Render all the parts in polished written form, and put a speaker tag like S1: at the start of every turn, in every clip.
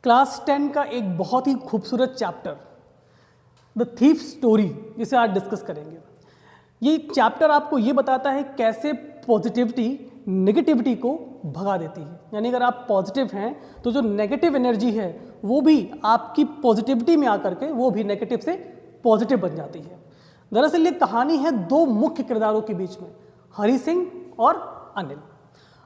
S1: Class 10 का एक बहुत ही खूबसूरत चैप्टर द थीफ स्टोरी जिसे आज डिस्कस करेंगे। ये चैप्टर आपको ये बताता है कैसे पॉजिटिविटी नेगेटिविटी को भगा देती है। यानी अगर आप पॉजिटिव हैं तो जो नेगेटिव एनर्जी है वो भी आपकी पॉजिटिविटी में आकर के वो भी नेगेटिव से पॉजिटिव बन जाती है। दरअसल ये कहानी है दो मुख्य किरदारों के बीच में, हरि सिंह और अनिल।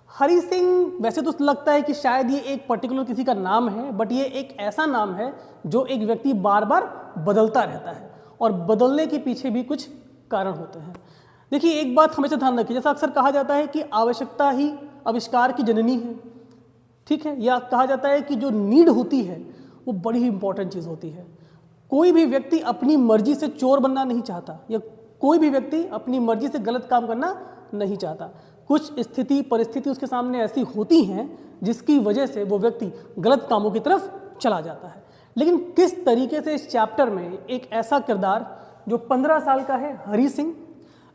S1: हरि सिंह वैसे तो लगता है कि शायद ये एक पर्टिकुलर किसी का नाम है, बट ये एक ऐसा नाम है जो एक व्यक्ति बार बार बदलता रहता है और बदलने के पीछे भी कुछ कारण होते हैं। देखिए, एक बात हमेशा ध्यान रखिए, जैसा अक्सर कहा जाता है कि आवश्यकता ही आविष्कार की जननी है, ठीक है, या कहा जाता है कि जो नीड होती है वो बड़ी ही इंपॉर्टेंट चीज़ होती है। कोई भी व्यक्ति अपनी मर्जी से चोर बनना नहीं चाहता, या कोई भी व्यक्ति अपनी मर्जी से गलत काम करना नहीं चाहता। कुछ स्थिति परिस्थिति उसके सामने ऐसी होती हैं जिसकी वजह से वो व्यक्ति गलत कामों की तरफ चला जाता है। लेकिन किस तरीके से इस चैप्टर में एक ऐसा किरदार जो 15 साल का है, हरि सिंह,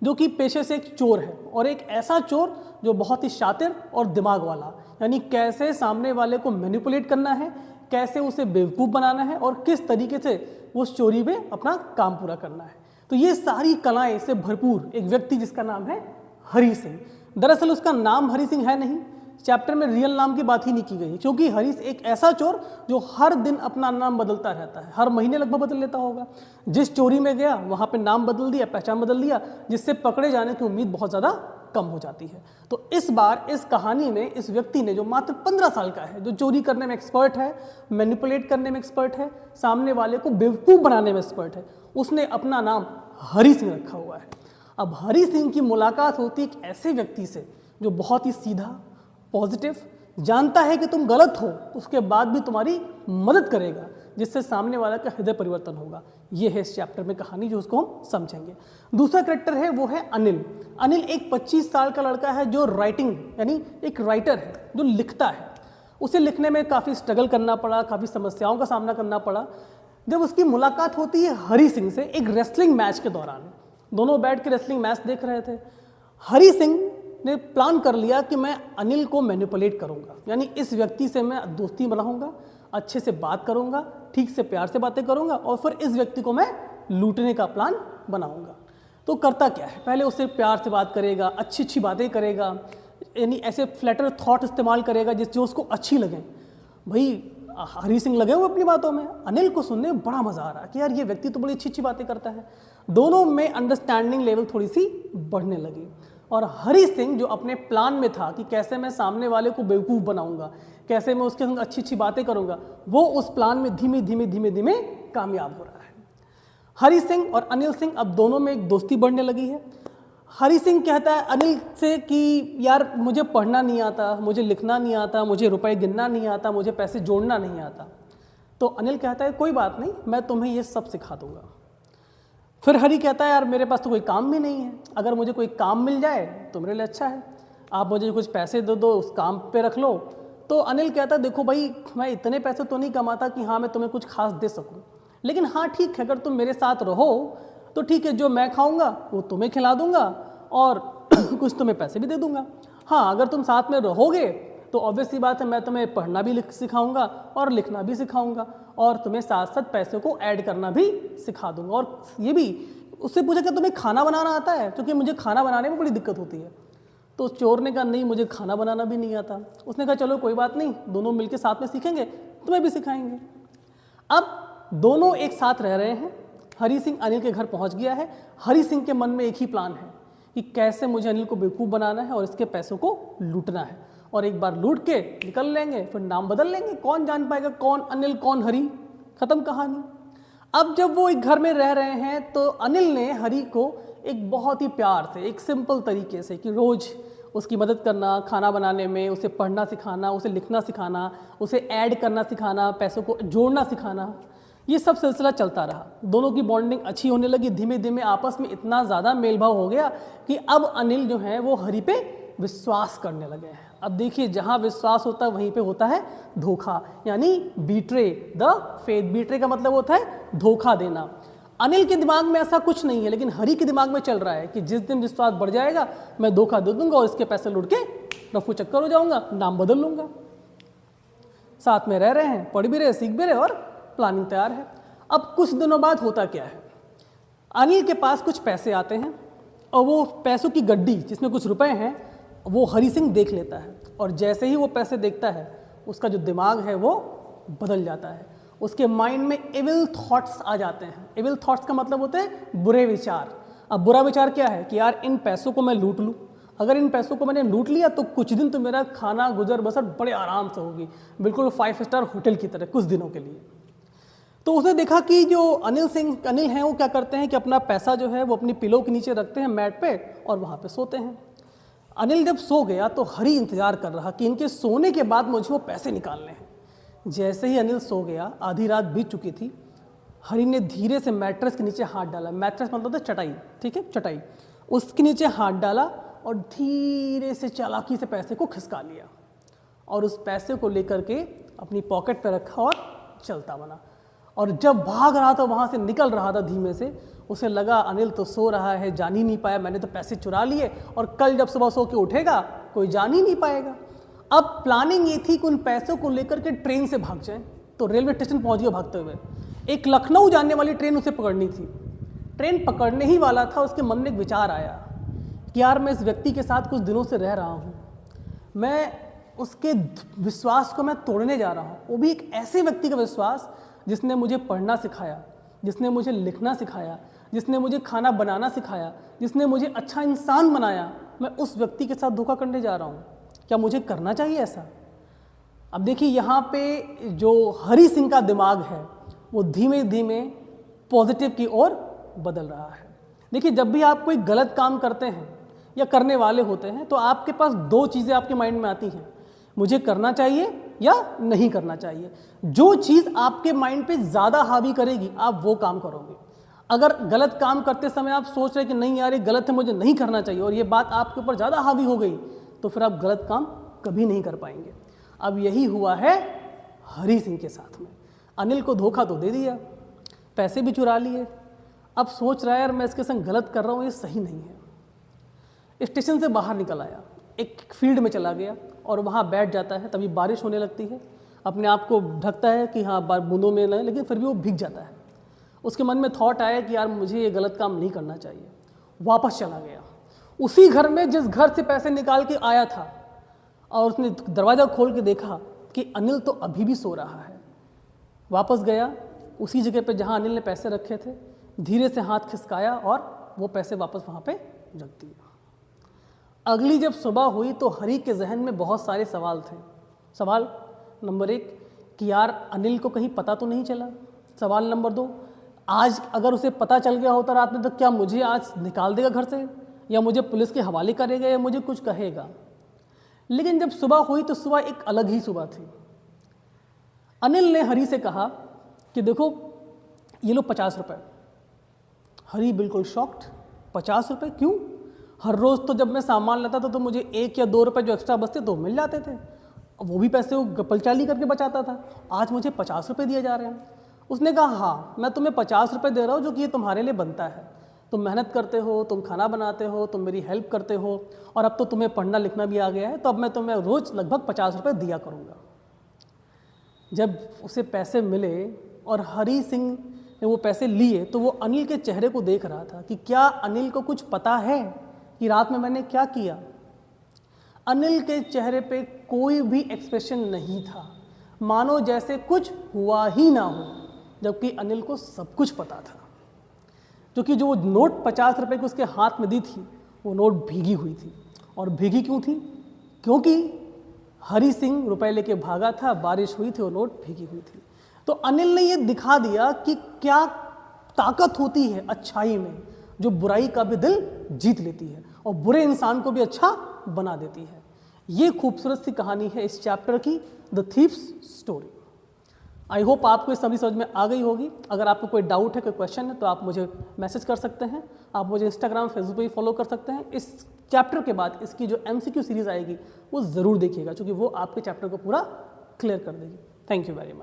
S1: जो कि पेशे से एक चोर है, और एक ऐसा चोर जो बहुत ही शातिर और दिमाग वाला, यानी कैसे सामने वाले को मैनिपुलेट करना है, कैसे उसे बेवकूफ़ बनाना है और किस तरीके से उस चोरी में अपना काम पूरा करना है। तो ये सारी कलाएं से भरपूर एक व्यक्ति जिसका नाम है हरि सिंह। दरअसल उसका नाम हरि सिंह है नहीं, चैप्टर में रियल नाम की बात ही नहीं की गई, क्योंकि हरि एक ऐसा चोर जो हर दिन अपना नाम बदलता रहता है, हर महीने लगभग बदल लेता होगा। जिस चोरी में गया वहाँ पे नाम बदल दिया, पहचान बदल दिया, जिससे पकड़े जाने की उम्मीद बहुत ज़्यादा कम हो जाती है। तो इस बार इस कहानी में इस व्यक्ति ने, जो मात्र 15 साल का है, जो चोरी करने में एक्सपर्ट है, मैनिपुलेट करने में एक्सपर्ट है, सामने वाले को बेवकूफ़ बनाने में एक्सपर्ट है, उसने अपना नाम हरि सिंह रखा हुआ है। अब हरि सिंह की मुलाकात होती है एक ऐसे व्यक्ति से जो बहुत ही सीधा, पॉजिटिव, जानता है कि तुम गलत हो, उसके बाद भी तुम्हारी मदद करेगा, जिससे सामने वाला का हृदय परिवर्तन होगा। ये है इस चैप्टर में कहानी जो उसको हम समझेंगे। दूसरा कैरेक्टर है वो है अनिल। अनिल एक 25 साल का लड़का है जो राइटिंग, यानी एक राइटर है जो लिखता है। उसे लिखने में काफ़ी स्ट्रगल करना पड़ा, काफ़ी समस्याओं का सामना करना पड़ा। जब उसकी मुलाकात होती है हरि सिंह से एक रेसलिंग मैच के दौरान, दोनों बैठ के रेसलिंग मैच देख रहे थे। हरि सिंह ने प्लान कर लिया कि मैं अनिल को मैनिपुलेट करूंगा, यानी इस व्यक्ति से मैं दोस्ती बनाऊंगा, अच्छे से बात करूंगा, ठीक से प्यार से बातें करूंगा और फिर इस व्यक्ति को मैं लूटने का प्लान बनाऊंगा। तो करता क्या है, पहले उससे प्यार से बात करेगा, अच्छी अच्छी बातें करेगा, यानी ऐसे फ्लैटर थॉट इस्तेमाल करेगा जो उसको अच्छी लगे। भाई हरि सिंह लगे हुए अपनी बातों में, अनिल को सुनने में बड़ा मज़ा आ रहा है कि यार ये व्यक्ति तो बड़ी अच्छी अच्छी बातें करता है। दोनों में अंडरस्टैंडिंग लेवल थोड़ी सी बढ़ने लगी और हरि सिंह जो अपने प्लान में था कि कैसे मैं सामने वाले को बेवकूफ़ बनाऊंगा, कैसे मैं उसके संग अच्छी अच्छी बातें करूंगा, वो उस प्लान में धीमे धीमे धीमे धीमे कामयाब हो रहा है। हरि सिंह और अनिल सिंह अब दोनों में एक दोस्ती बढ़ने लगी है। हरि सिंह कहता है अनिल से कि यार मुझे पढ़ना नहीं आता, मुझे लिखना नहीं आता, मुझे रुपए गिनना नहीं आता, मुझे पैसे जोड़ना नहीं आता। तो अनिल कहता है कोई बात नहीं, मैं तुम्हें ये सब सिखा दूंगा। फिर हरि कहता है यार मेरे पास तो कोई काम भी नहीं है, अगर मुझे कोई काम मिल जाए तो मेरे लिए अच्छा है, आप मुझे कुछ पैसे दे दो, उस काम पे रख लो। तो अनिल कहता है देखो भाई, मैं इतने पैसे तो नहीं कमाता कि हाँ मैं तुम्हें कुछ खास दे सकूं, लेकिन हाँ ठीक है, अगर तुम मेरे साथ रहो तो ठीक है, जो मैं खाऊंगा वो तुम्हें खिला दूंगा और कुछ तुम्हें पैसे भी दे दूंगा। हाँ, अगर तुम साथ में रहोगे तो ऑब्वियसली बात है मैं तुम्हें पढ़ना भी सिखाऊंगा और लिखना भी सिखाऊंगा और तुम्हें साथ साथ पैसे को ऐड करना भी सिखा दूंगा। और ये भी उससे पूछा कि तुम्हें खाना बनाना आता है, क्योंकि मुझे खाना बनाने में बड़ी दिक्कत होती है। तो चोर ने कहा नहीं, मुझे खाना बनाना भी नहीं आता। उसने कहा चलो कोई बात नहीं, दोनों मिलकर साथ में सीखेंगे, तुम्हें भी सिखाएंगे। अब दोनों एक साथ रह रहे हैं। हरि सिंह अनिल के घर पहुंच गया है। हरि सिंह के मन में एक ही प्लान है कि कैसे मुझे अनिल को बेवकूफ़ बनाना है और इसके पैसों को लूटना है, और एक बार लूट के निकल लेंगे, फिर नाम बदल लेंगे, कौन जान पाएगा कौन अनिल कौन हरि, खत्म कहानी। अब जब वो एक घर में रह रहे हैं तो अनिल ने हरि को एक बहुत ही प्यार से, एक सिंपल तरीके से कि रोज़ उसकी मदद करना, खाना बनाने में, उसे पढ़ना सिखाना, उसे लिखना सिखाना, उसे ऐड करना सिखाना, पैसों को जोड़ना सिखाना, ये सब सिलसिला चलता रहा। दोनों की बॉन्डिंग अच्छी होने लगी, धीमे धीमे आपस में इतना ज़्यादा मेल भाव हो गया कि अब अनिल जो है वो हरि पे विश्वास करने लगे हैं। अब देखिए, जहाँ विश्वास होता है वहीं पे होता है धोखा, यानी बीट्रे द फेथ। बीट्रे का मतलब होता है धोखा देना। अनिल के दिमाग में ऐसा कुछ नहीं है, लेकिन हरि के दिमाग में चल रहा है कि जिस दिन विश्वास बढ़ जाएगा मैं धोखा दे दूंगा और इसके पैसे लूट के रफू चक्कर हो जाऊंगा, नाम बदल लूंगा। साथ में रह रहे हैं, पढ़ भी रहे, सीख भी रहे और प्लानिंग तैयार है। अब कुछ दिनों बाद होता क्या है, अनिल के पास कुछ पैसे आते हैं और वो पैसों की गड्डी जिसमें कुछ रुपए हैं वो हरी सिंह देख लेता है, और जैसे ही वो पैसे देखता है उसका जो दिमाग है वो बदल जाता है। उसके माइंड में एविल थॉट्स आ जाते हैं। एविल थॉट्स का मतलब होते हैं बुरे विचार। अब बुरा विचार क्या है कि यार इन पैसों को मैं लूट लूँ, अगर इन पैसों को मैंने लूट लिया तो कुछ दिन तो मेरा खाना गुजर बसर बड़े आराम से होगी, बिल्कुल 5 स्टार होटल की तरह कुछ दिनों के लिए। तो उसने देखा कि जो अनिल हैं वो क्या करते हैं कि अपना पैसा जो है वो अपनी पिलो के नीचे रखते हैं मैट पे और वहाँ पे सोते हैं। अनिल जब सो गया तो हरी इंतजार कर रहा कि इनके सोने के बाद मुझे वो पैसे निकालने हैं। जैसे ही अनिल सो गया, आधी रात बीत चुकी थी, हरी ने धीरे से मैट्रेस के नीचे हाथ डाला। मैट्रेस मतलब चटाई, ठीक है, चटाई, उसके नीचे हाथ डाला और धीरे से चालाकी से पैसे को खिसका लिया और उस पैसे को लेकर के अपनी पॉकेट पे रखा और चलता बना। और जब भाग रहा था, वहाँ से निकल रहा था धीमे से, उसे लगा अनिल तो सो रहा है, जान ही नहीं पाया, मैंने तो पैसे चुरा लिए और कल जब सुबह सो के उठेगा कोई जान ही नहीं पाएगा। अब प्लानिंग ये थी कि उन पैसों को लेकर के ट्रेन से भाग जाएं। तो रेलवे स्टेशन पहुंच गया भागते हुए। एक लखनऊ जाने वाली ट्रेन उसे पकड़नी थी। ट्रेन पकड़ने ही वाला था, उसके मन में एक विचार आया कि यार मैं इस व्यक्ति के साथ कुछ दिनों से रह रहा हूँ, मैं उसके विश्वास को मैं तोड़ने जा रहा हूँ, वो भी एक ऐसे व्यक्ति का विश्वास जिसने मुझे पढ़ना सिखाया, जिसने मुझे लिखना सिखाया, जिसने मुझे खाना बनाना सिखाया, जिसने मुझे अच्छा इंसान बनाया। मैं उस व्यक्ति के साथ धोखा करने जा रहा हूँ, क्या मुझे करना चाहिए ऐसा? अब देखिए यहाँ पे जो हरी सिंह का दिमाग है वो धीमे धीमे पॉजिटिव की ओर बदल रहा है। देखिए जब भी आप कोई गलत काम करते हैं या करने वाले होते हैं तो आपके पास 2 चीज़ें आपके माइंड में आती हैं, मुझे करना चाहिए या नहीं करना चाहिए। जो चीज़ आपके माइंड पे ज़्यादा हावी करेगी आप वो काम करोगे। अगर गलत काम करते समय आप सोच रहे कि नहीं यार ये गलत है, मुझे नहीं करना चाहिए, और ये बात आपके ऊपर ज़्यादा हावी हो गई तो फिर आप गलत काम कभी नहीं कर पाएंगे। अब यही हुआ है हरी सिंह के साथ में। अनिल को धोखा तो दे दिया, पैसे भी चुरा लिए, अब सोच रहा है यार मैं इसके संग गलत कर रहा हूँ, ये सही नहीं है। स्टेशन से बाहर निकल आया, एक फील्ड में चला गया और वहाँ बैठ जाता है। तभी बारिश होने लगती है, अपने आप को ढकता है कि हाँ बूंदों में नहीं, लेकिन फिर भी वो भीग जाता है। उसके मन में थॉट आया कि यार मुझे ये गलत काम नहीं करना चाहिए। वापस चला गया उसी घर में जिस घर से पैसे निकाल के आया था, और उसने दरवाज़ा खोल के देखा कि अनिल तो अभी भी सो रहा है। वापस गया उसी जगह पे जहाँ अनिल ने पैसे रखे थे, धीरे से हाथ खिसकाया और वो पैसे वापस वहाँ पे रख दिए। अगली जब सुबह हुई तो हरी के जहन में बहुत सारे सवाल थे। सवाल नंबर 1 कि यार अनिल को कहीं पता तो नहीं चला। सवाल नंबर 2, आज अगर उसे पता चल गया होता रात में तो क्या मुझे आज निकाल देगा घर से, या मुझे पुलिस के हवाले करेगा, या मुझे कुछ कहेगा। लेकिन जब सुबह हुई तो सुबह एक अलग ही सुबह थी। अनिल ने हरी से कहा कि देखो ये लो 50 रुपये। हरी बिल्कुल शॉक्ड, 50 रुपये क्यों? हर रोज़ तो जब मैं सामान लेता था तो मुझे 1 या 2 रुपये जो एक्स्ट्रा बचते तो मिल जाते थे, वो भी पैसे वो गपलचाली करके बचाता था। आज मुझे 50 रुपये दिए जा रहे हैं। उसने कहा हाँ मैं तुम्हें 50 रुपये दे रहा हूँ जो कि ये तुम्हारे लिए बनता है। तुम मेहनत करते हो, तुम खाना बनाते हो, तुम मेरी हेल्प करते हो, और अब तो तुम्हें पढ़ना लिखना भी आ गया है, तो अब मैं तुम्हें रोज़ लगभग 50 रुपये दिया करूँगा। जब उसे पैसे मिले और हरी सिंह ने वो पैसे लिए तो वो अनिल के चेहरे को देख रहा था कि क्या अनिल को कुछ पता है कि रात में मैंने क्या किया। अनिल के चेहरे पे कोई भी एक्सप्रेशन नहीं था, मानो जैसे कुछ हुआ ही ना हो, जबकि अनिल को सब कुछ पता था। क्योंकि जो नोट 50 रुपये की उसके हाथ में दी थी वो नोट भीगी हुई थी। और भीगी क्यों थी? क्योंकि हरी सिंह रुपए लेके भागा था, बारिश हुई थी, वो नोट भीगी हुई थी। तो अनिल ने ये दिखा दिया कि क्या ताकत होती है अच्छाई में, जो बुराई का भी दिल जीत लेती है और बुरे इंसान को भी अच्छा बना देती है। ये खूबसूरत सी कहानी है इस चैप्टर की, the thieves story. I hope आपको ये सभी समझ में आ गई होगी। अगर आपको कोई डाउट है, कोई क्वेश्चन है तो आप मुझे मैसेज कर सकते हैं। आप मुझे इंस्टाग्राम, फेसबुक पे फॉलो कर सकते हैं। इस चैप्टर के बाद इसकी जो MCQ सीरीज़ आएगी वो ज़रूर देखिएगा, क्योंकि वो आपके चैप्टर को पूरा क्लियर कर देगी। Thank you very much.